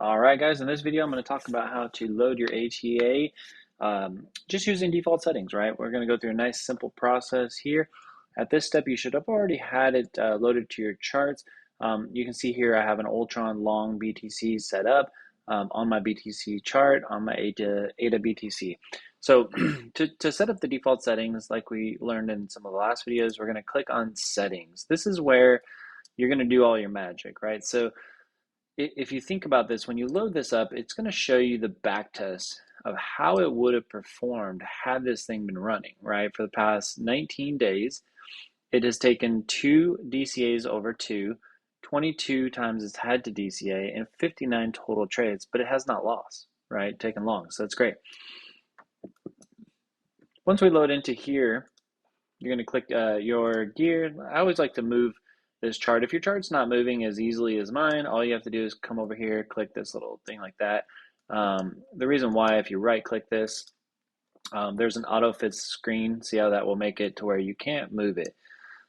All right, guys, in this video, I'm going to talk about how to load your ATA just using default settings, right? We're going to go through a nice simple process here. At this step, you should have already had it loaded to your charts. You can see here I have an Ultron long BTC set up on my BTC chart on my ADA BTC. So to set up the default settings, like we learned in some of the last videos, we're going to click on settings. This is where you're going to do all your magic, right? So if you think about this, when you load this up, it's going to show you the back test of how it would have performed had this thing been running, right? For the past 19 days, it has taken 2 DCAs over 2, 22 times it's had to DCA, and 59 total trades, but it has not lost, right? Taken long, so that's great. Once we load into here, you're going to click your gear. I always like to move this chart. If your chart's not moving as easily as mine, all you have to do is come over here, click this little thing like that. The reason why, if you right click this, there's an auto fit screen. See how that will make it to where you can't move it.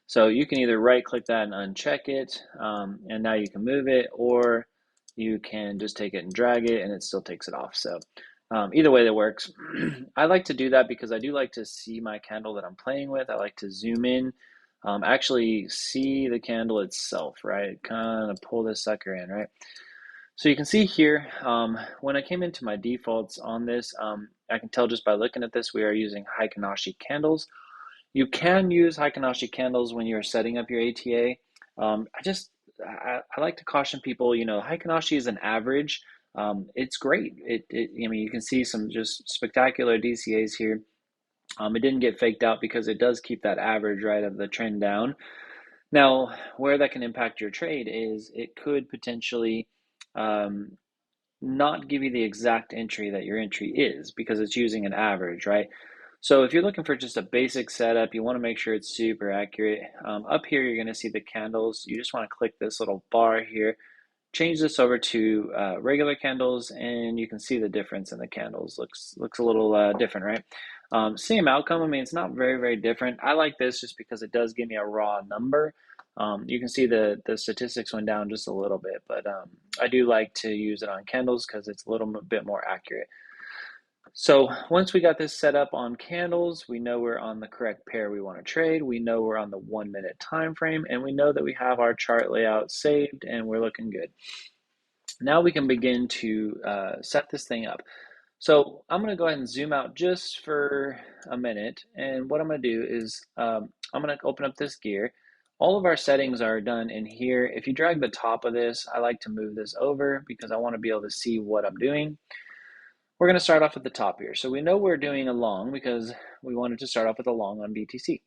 So you can either right click that and uncheck it, and now you can move it, or you can just take it and drag it and it still takes it off. So either way that works. I like to do that because I do like to see my candle that I'm playing with. I like to zoom in, actually see the candle itself, right? Kind of pull this sucker in, right? So you can see here, when I came into my defaults on this, I can tell just by looking at this, we are using Heikinashi candles. You can use Heikinashi candles when you're setting up your ATA. I like to caution people, Heikinashi is an average. It's great. I mean, you can see some just spectacular DCAs here. It didn't get faked out because it does keep that average, right, of the trend down. Now, where that can impact your trade is it could potentially um, not give you the exact entry that your entry is because it's using an average, right? So if you're looking for just a basic setup, you want to make sure it's super accurate. Up here, you're going to see the candles. You just want to click this little bar here, change this over to regular candles, and you can see the difference in the candles. Looks a little different, right? Same outcome. I mean, it's not very, very different. I like this just because it does give me a raw number. You can see the statistics went down just a little bit, but I do like to use it on candles because it's a little bit more accurate. So once we got this set up on candles, we know we're on the correct pair we want to trade. We know we're on the 1 minute time frame, and we know that we have our chart layout saved and we're looking good. Now we can begin to set this thing up. So I'm going to go ahead and zoom out just for a minute. And what I'm going to do is I'm going to open up this gear. All of our settings are done in here. If you drag the top of this, I like to move this over because I want to be able to see what I'm doing. We're going to start off at the top here. So we know we're doing a long because we wanted to start off with a long on BTC.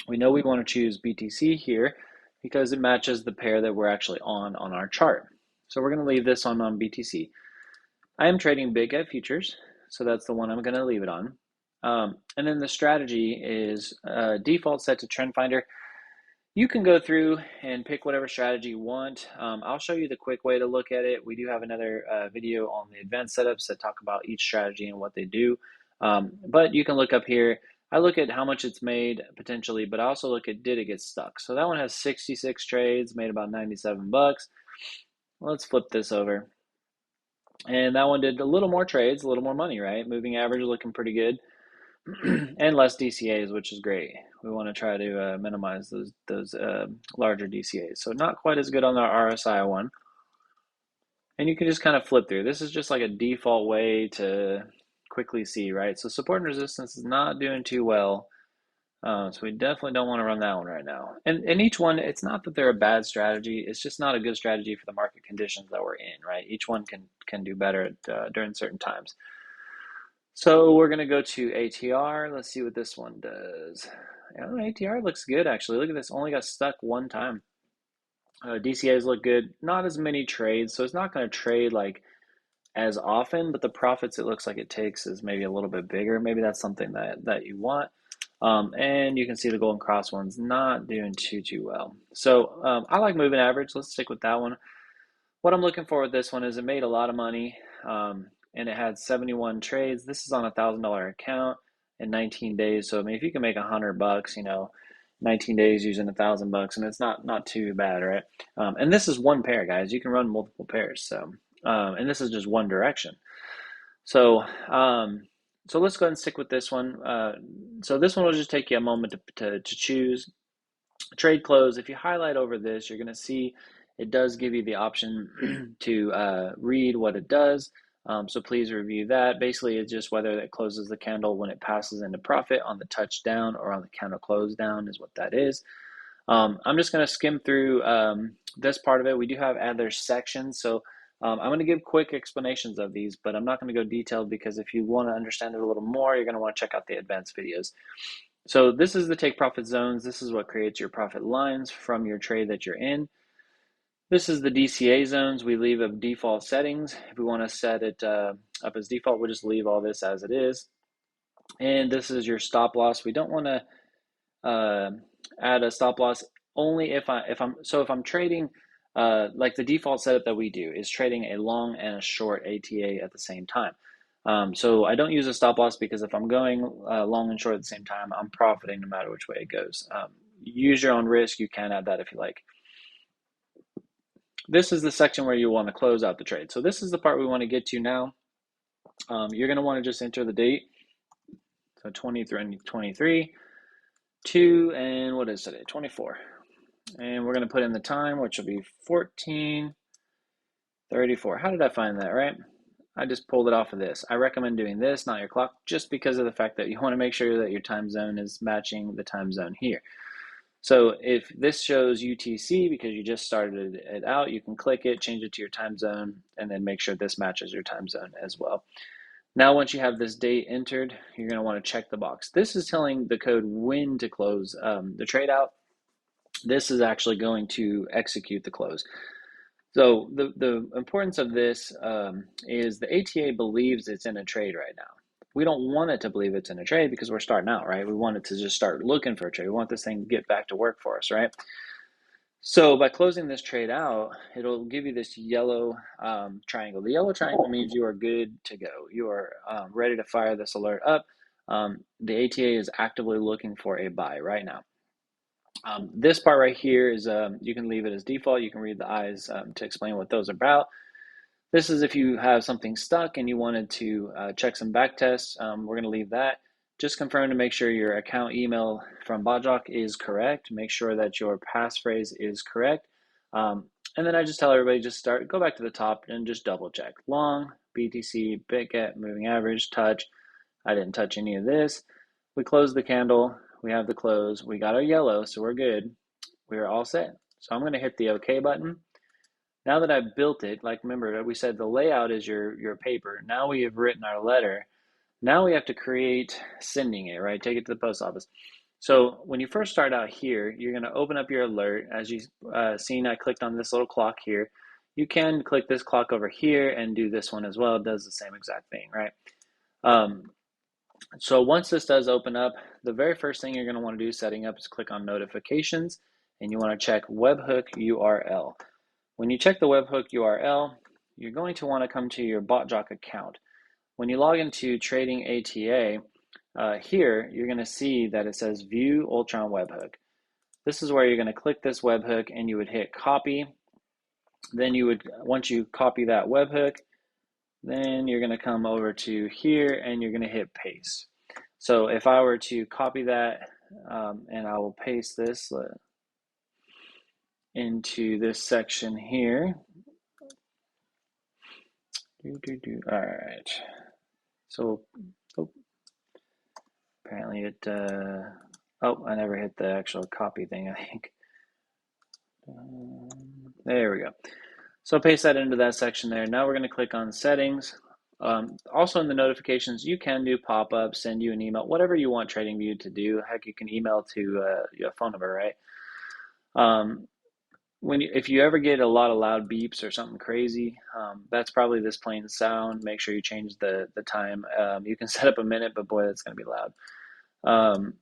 We know we want to choose BTC here because it matches the pair that we're actually on our chart. So we're going to leave this on BTC. I am trading big at futures, so that's the one I'm going to leave it on. And then the strategy is default set to trend finder. You can go through and pick whatever strategy you want. I'll show you the quick way to look at it. We do have another video on the advanced setups that talk about each strategy and what they do. But you can look up here. I look at how much it's made potentially, but I also look at did it get stuck. So that one has 66 trades, made about 97 bucks. Let's flip this over. And that one did a little more trades, a little more money, right? Moving average looking pretty good. And less DCAs, which is great. We want to try to minimize those larger DCAs. So not quite as good on our RSI one. And you can just kind of flip through. This is just like a default way to quickly see, right? So support and resistance is not doing too well. So we definitely don't want to run that one right now. And each one, it's not that they're a bad strategy. It's just not a good strategy for the market conditions that we're in, right? Each one can do better during certain times. So we're going to go to ATR. Let's see what this one does. ATR looks good, actually. Look at this. Only got stuck one time. DCAs look good. Not as many trades, so it's not going to trade like as often, but the profits it looks like it takes is maybe a little bit bigger. Maybe that's something that you want. And you can see the golden cross one's not doing too well. So I like moving average. Let's stick with that one. What I'm looking for with this one is it made a lot of money. And it had 71 trades. This is on $1,000 account in 19 days. So I mean, if you can make $100, 19 days using $1,000, and it's not too bad, right? And this is one pair, guys. You can run multiple pairs. So And this is just one direction. So, so let's go ahead and stick with this one. So this one will just take you a moment to choose. Trade close. If you highlight over this, you're going to see it does give you the option to read what it does. So please review that. Basically, it's just whether it closes the candle when it passes into profit on the touch down or on the candle close down is what that is. I'm just going to skim through this part of it. We do have other sections, so I'm going to give quick explanations of these, but I'm not going to go detailed because if you want to understand it a little more, you're going to want to check out the advanced videos. So this is the take profit zones. This is what creates your profit lines from your trade that you're in. This is the DCA zones. We leave up default settings. If we want to set it up as default, we'll just leave all this as it is. And this is your stop loss. We don't want to add a stop loss only if I'm trading like the default setup that we do is trading a long and a short ATA at the same time. So I don't use a stop loss because if I'm going long and short at the same time, I'm profiting no matter which way it goes. Use your own risk. You can add that if you like. This is the section where you want to close out the trade. So this is the part we want to get to now. You're going to want to just enter the date. So 23, and what is today? 24. And we're going to put in the time, which will be 14:34. How did I find that, right? I just pulled it off of this. I recommend doing this, not your clock, just because of the fact that you want to make sure that your time zone is matching the time zone here. So if this shows UTC because you just started it out, you can click it, change it to your time zone, and then make sure this matches your time zone as well. Now, once you have this date entered, you're going to want to check the box. This is telling the code when to close the trade out. This is actually going to execute the close. So the importance of this is the ATA believes it's in a trade right now. We don't want it to believe it's in a trade because we're starting out, right? We want it to just start looking for a trade. We want this thing to get back to work for us, right? So by closing this trade out, it'll give you this yellow triangle. The yellow triangle means you are good to go. You are ready to fire this alert up. The ATA is actively looking for a buy right now. This part right here is, you can leave it as default. You can read the eyes to explain what those are about. This is if you have something stuck and you wanted to check some back tests. We're going to leave that. Just confirm to make sure your account email from Bajok is correct. Make sure that your passphrase is correct. And then I just tell everybody, just go back to the top and just double check. Long, BTC, BitGet, moving average, touch. I didn't touch any of this. We close the candle. We have the close. We got our yellow, so we're good. We're all set. So I'm going to hit the OK button. Now that I've built it, like remember we said the layout is your paper. Now we have written our letter. Now we have to create sending it, right? Take it to the post office. So when you first start out here, you're going to open up your alert. As you've seen, I clicked on this little clock here. You can click this clock over here and do this one as well. It does the same exact thing, right? So once this does open up, the very first thing you're going to want to do setting up is click on notifications, and you want to check webhook URL. When you check the webhook URL, you're going to want to come to your Botjock account. When you log into Trading ATA, here you're going to see that it says View Ultron Webhook. This is where you're going to click this webhook and you would hit copy. Then you would, once you copy that webhook, then you're going to come over to here and you're going to hit paste. So if I were to copy that and I will paste this into this section here. All right. So, apparently it, I never hit the actual copy thing, I think. There we go. So paste that into that section there. Now we're going to click on settings. Also in the notifications, you can do pop-ups, send you an email, whatever you want TradingView to do. Heck, you can email to your phone number, right? If you ever get a lot of loud beeps or something crazy, that's probably this plain sound. Make sure you change the time. You can set up a minute, but boy, that's going to be loud.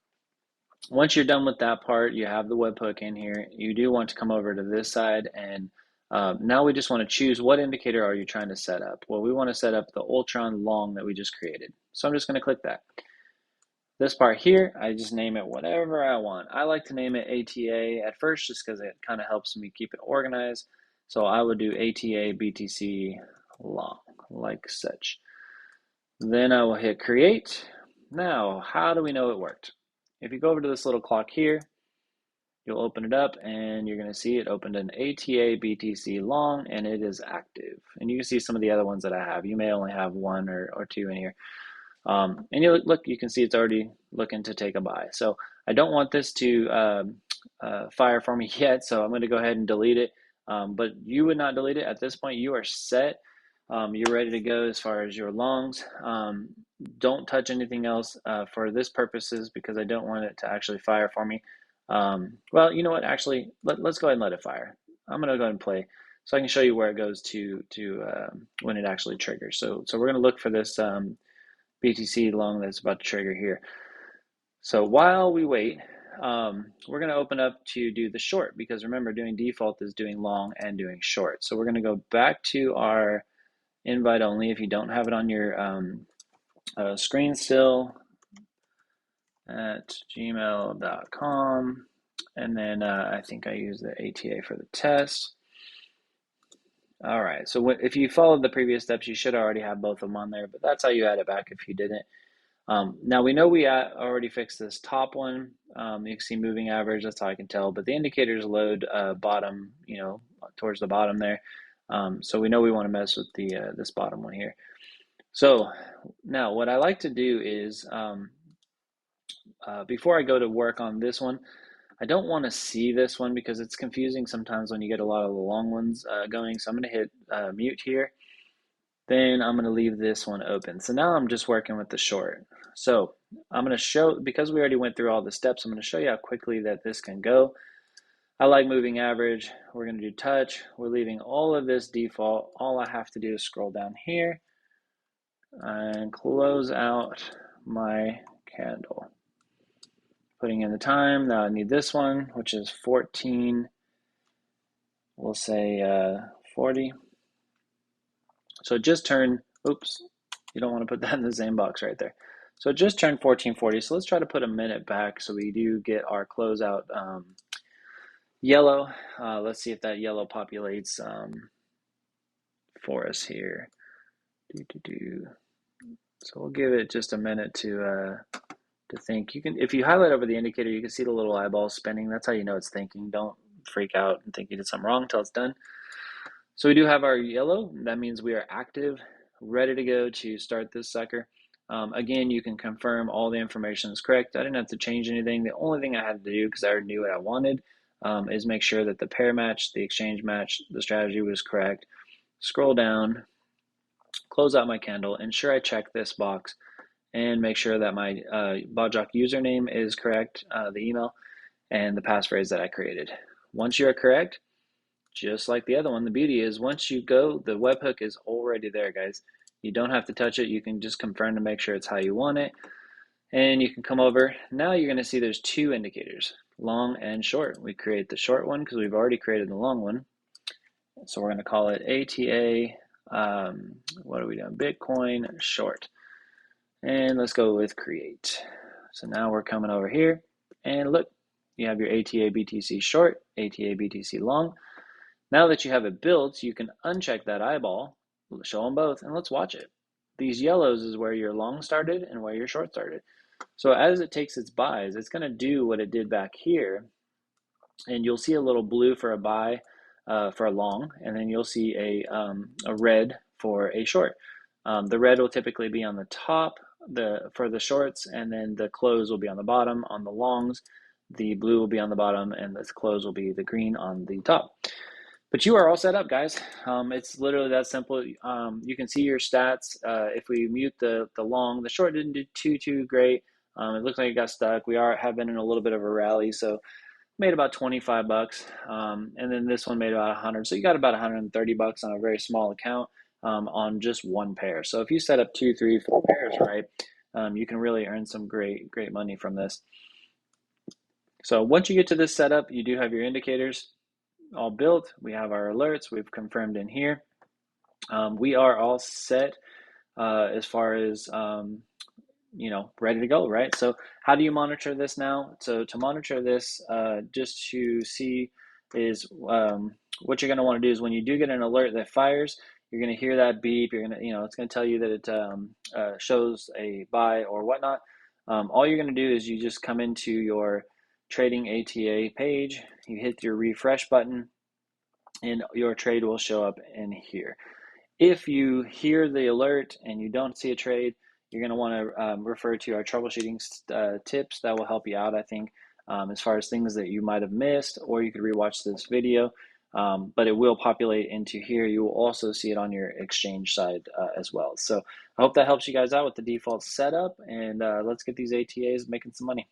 Once you're done with that part, you have the webhook in here. You do want to come over to this side, and now we just want to choose what indicator are you trying to set up. Well, we want to set up the Ultron long that we just created. So I'm just going to click that. This part here, I just name it whatever I want. I like to name it ATA at first just because it kind of helps me keep it organized. So I would do ATA BTC long, like such. Then I will hit create. Now, how do we know it worked? If you go over to this little clock here, you'll open it up and you're going to see it opened an ATA BTC long and it is active. And you can see some of the other ones that I have. You may only have one or two in here. And you look, you can see it's already looking to take a buy. So I don't want this to fire for me yet, so I'm going to go ahead and delete it. But you would not delete it at this point. You are set. You're ready to go as far as your longs. Don't touch anything else for this purposes because I don't want it to actually fire for me. Well, you know what? Actually, let's go ahead and let it fire. I'm going to go ahead and play so I can show you where it goes to when it actually triggers. So we're going to look for this BTC long that's about to trigger here. So while we wait, we're going to open up to do the short because remember, doing default is doing long and doing short. So we're going to go back to our invite only if you don't have it on your screen still at gmail.com. And then I think I use the ATA for the test. All right, so if you followed the previous steps, you should already have both of them on there, but that's how you add it back if you didn't. Now we know we already fixed this top one. You can see moving average, that's how I can tell, but the indicators load bottom, towards the bottom there. So we know we want to mess with the this bottom one here. So now what I like to do is before I go to work on this one, I don't want to see this one because it's confusing sometimes when you get a lot of the long ones going. So I'm going to hit mute here. Then I'm going to leave this one open. So now I'm just working with the short. So I'm going to show, because we already went through all the steps, I'm going to show you how quickly that this can go. I like moving average. We're going to do touch. We're leaving all of this default. All I have to do is scroll down here and close out my candle. Putting in the time. Now I need this one, which is 14, we'll say 40. So it just turned, oops, you don't want to put that in the same box right there. So it just turned 1440. So let's try to put a minute back so we do get our closeout yellow. Let's see if that yellow populates for us here. So we'll give it just a minute to think. You can, if you highlight over the indicator, you can see the little eyeball spinning. That's how you know it's thinking. Don't freak out and think you did something wrong until it's done. So we do have our yellow. That means we are active, ready to go to start this sucker. Again, you can confirm all the information is correct. I didn't have to change anything. The only thing I had to do, because I already knew what I wanted, is make sure that the pair match, the exchange match, the strategy was correct. Scroll down, close out my candle, ensure I check this box, and make sure that my Bodjock username is correct, the email, and the passphrase that I created. Once you're correct, just like the other one, the beauty is once you go, the webhook is already there, guys. You don't have to touch it. You can just confirm to make sure it's how you want it. And you can come over. Now you're going to see there's two indicators, long and short. We create the short one because we've already created the long one. So we're going to call it ATA, what are we doing? Bitcoin short. And let's go with create. So now we're coming over here and look, you have your ATA BTC short, ATA BTC long. Now that you have it built, you can uncheck that eyeball, show them both, and let's watch it. These yellows is where your long started and where your short started. So as it takes its buys, it's going to do what it did back here, and you'll see a little blue for a buy for a long, and then you'll see a red for a short. The red will typically be on the top for the shorts, and then the close will be on the bottom on the longs. The blue will be on the bottom, and the close will be the green on the top. But you are all set up, guys. It's literally that simple. You can see your stats. If we mute the long, the short didn't do too great. It looks like it got stuck. We have been in a little bit of a rally, so made about 25 bucks. And then this one made about 100. So you got about 130 bucks on a very small account on just one pair. So if you set up 2, 3, 4 pairs, right, you can really earn some great money from this. So once you get to this setup, you do have your indicators all built. We have our alerts. We've confirmed in here. We are all set as far as ready to go, right? So how do you monitor this now? So to monitor this, just to see is what you're going to want to do is when you do get an alert that fires, You're going to hear that beep. You're going to, it's going to tell you that it shows a buy or whatnot. All you're going to do is you just come into your trading ATA page, you hit your refresh button, and your trade will show up in here. If you hear the alert and you don't see a trade, you're going to want to refer to our troubleshooting tips that will help you out, I think, as far as things that you might have missed, or you could rewatch this video, but it will populate into here. You will also see it on your exchange side as well. So I hope that helps you guys out with the default setup, and let's get these ATAs making some money.